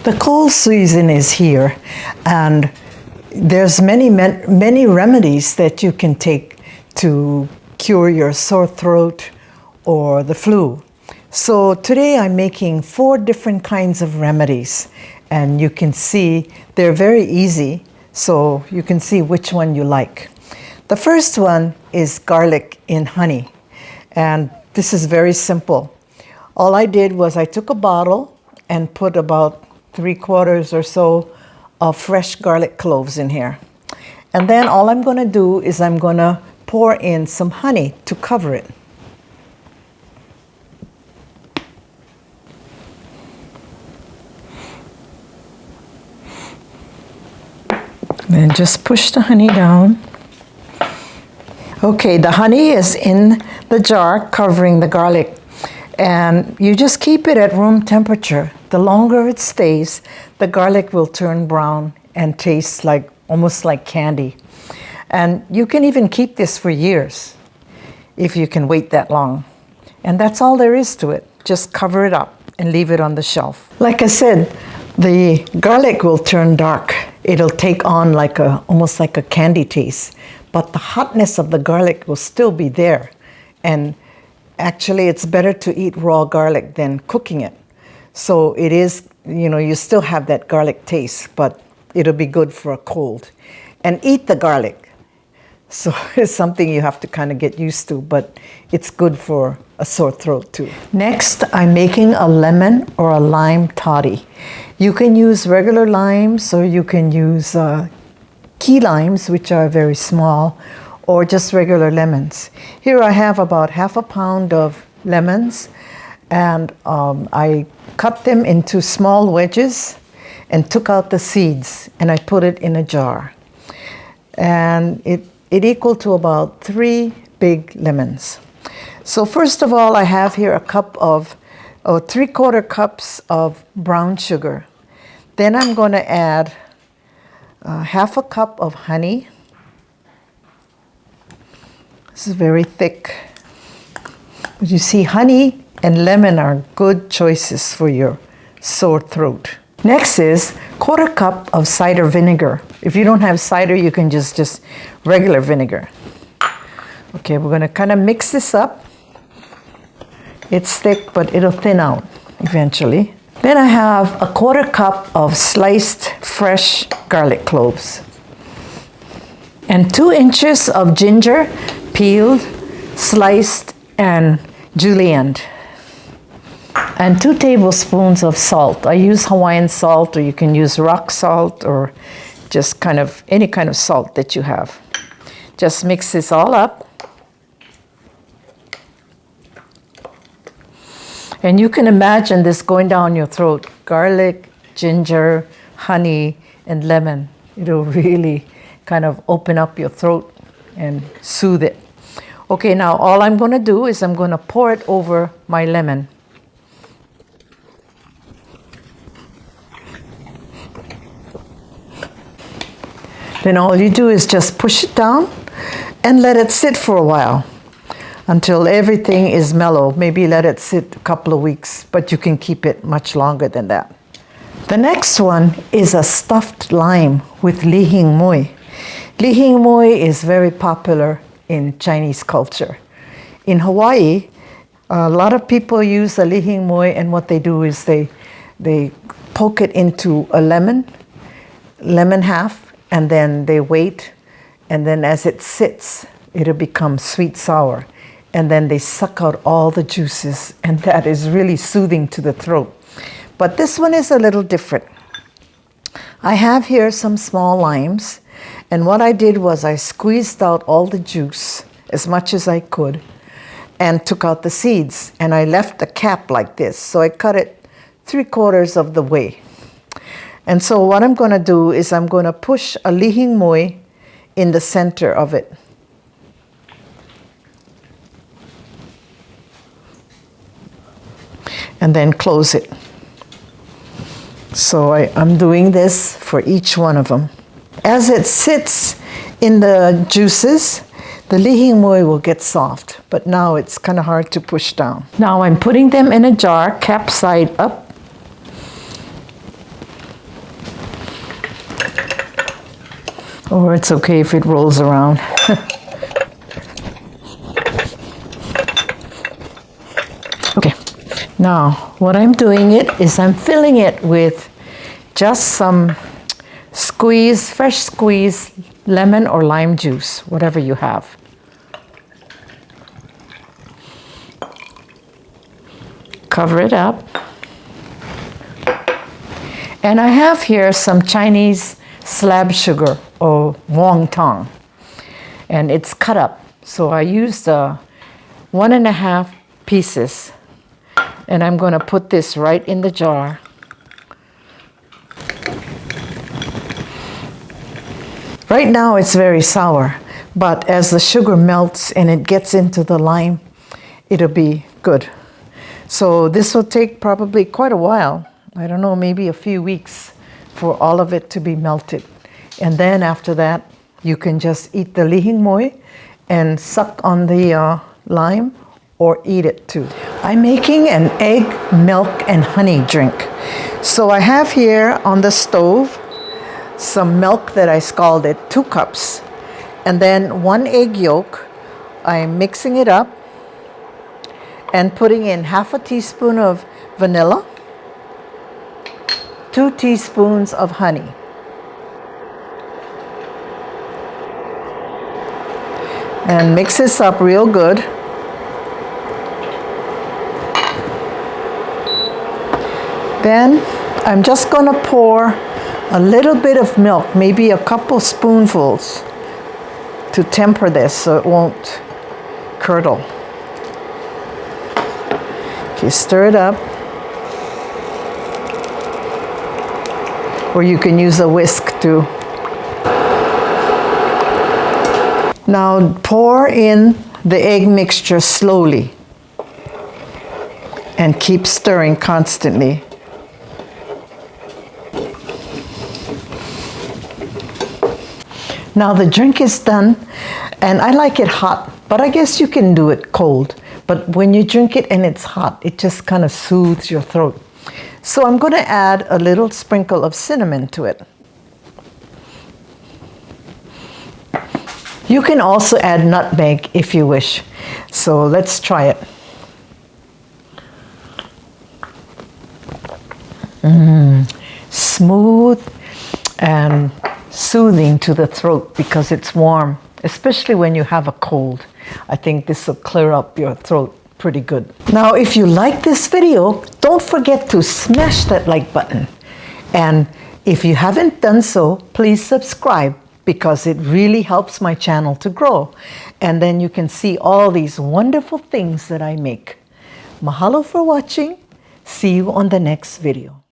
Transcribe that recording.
The cold season is here, and there's many remedies that you can take to cure your sore throat or the flu. So today I'm making 4 different kinds of remedies, and you can see they're very easy, so you can see which one you like. The first one is garlic in honey, and this is very simple. All I did was I took a bottle and put about 3/4 or so of fresh garlic cloves in here. And then all I'm going to do is I'm going to pour in some honey to cover it. Then just push the honey down. Okay, the honey is in the jar covering the garlic, and you just keep it at room temperature. The longer it stays, the garlic will turn brown and taste like almost like candy. And you can even keep this for years if you can wait that long. And that's all there is to it. Just cover it up and leave it on the shelf. Like I said, the garlic will turn dark. It'll take on almost like a candy taste, but the hotness of the garlic will still be there. And actually, it's better to eat raw garlic than cooking it. So it is, you still have that garlic taste, but it'll be good for a cold. And eat the garlic. So it's something you have to kind of get used to, but it's good for a sore throat too. Next, I'm making a lemon or a lime toddy. You can use regular limes, or you can use key limes, which are very small, or just regular lemons. Here I have about 1/2 pound of lemons, and I cut them into small wedges and took out the seeds, and I put it in a jar. And it equaled to about 3 big lemons. So first of all, I have here a cup of, 3/4 cups of brown sugar. Then I'm going to add 1/2 cup of honey. This is very thick. But you see, honey and lemon are good choices for your sore throat. Next is 1/4 cup of cider vinegar. If you don't have cider, you can just regular vinegar. Okay, we're going to kind of mix this up. It's thick, but it'll thin out eventually. Then I have a 1/4 cup of sliced fresh garlic cloves. And 2 inches of ginger, peeled, sliced, and julienned. And 2 tablespoons of salt. I use Hawaiian salt, or you can use rock salt, or just any kind of salt that you have. Just mix this all up. And you can imagine this going down your throat. Garlic, ginger, honey, and lemon. It'll really kind of open up your throat and soothe it. Okay, now all I'm going to do is I'm going to pour it over my lemon. Then all you do is just push it down and let it sit for a while until everything is mellow. Maybe let it sit a couple of weeks, but you can keep it much longer than that. The next one is a stuffed lime with lihing moi. Lihing moi is very popular in Chinese culture. In Hawaii, a lot of people use a lihing moi, and what they do is they poke it into a lemon half, and then they wait, and then as it sits, it'll become sweet sour. And then they suck out all the juices, and that is really soothing to the throat. But this one is a little different. I have here some small limes, and what I did was I squeezed out all the juice as much as I could and took out the seeds, and I left the cap like this. So I cut it 3/4 of the way. And so what I'm going to do is I'm going to push a lihing moi in the center of it. And then close it. So I'm doing this for each one of them. As it sits in the juices, the lihing moi will get soft, but now it's kind of hard to push down. Now I'm putting them in a jar, cap side up. Or it's okay if it rolls around. Okay, now what I'm doing is I'm filling it with just some fresh squeezed lemon or lime juice, whatever you have. Cover it up. And I have here some Chinese slab sugar or wonton, and it's cut up. So I used 1.5 pieces, and I'm going to put this right in the jar. Right now it's very sour, but as the sugar melts and it gets into the lime, it'll be good. So this will take probably quite a while. I don't know, maybe a few weeks for all of it to be melted. And then after that, you can just eat the lihing moi and suck on the lime or eat it too. I'm making an egg, milk, and honey drink. So I have here on the stove some milk that I scalded, 2 cups, and then 1 egg yolk. I'm mixing it up and putting in 1/2 teaspoon of vanilla, 2 teaspoons of honey. And mix this up real good. Then I'm just going to pour a little bit of milk, maybe a couple spoonfuls, to temper this so it won't curdle. Okay, stir it up. Or you can use a whisk too. Now pour in the egg mixture slowly and keep stirring constantly. Now the drink is done, and I like it hot, but I guess you can do it cold. But when you drink it and it's hot, it just kind of soothes your throat. So I'm going to add a little sprinkle of cinnamon to it. You can also add nutmeg if you wish. So let's try it. Smooth and soothing to the throat because it's warm, especially when you have a cold. I think this will clear up your throat pretty good. Now, if you like this video, don't forget to smash that like button. And if you haven't done so, please subscribe because it really helps my channel to grow. And then you can see all these wonderful things that I make. Mahalo for watching. See you on the next video.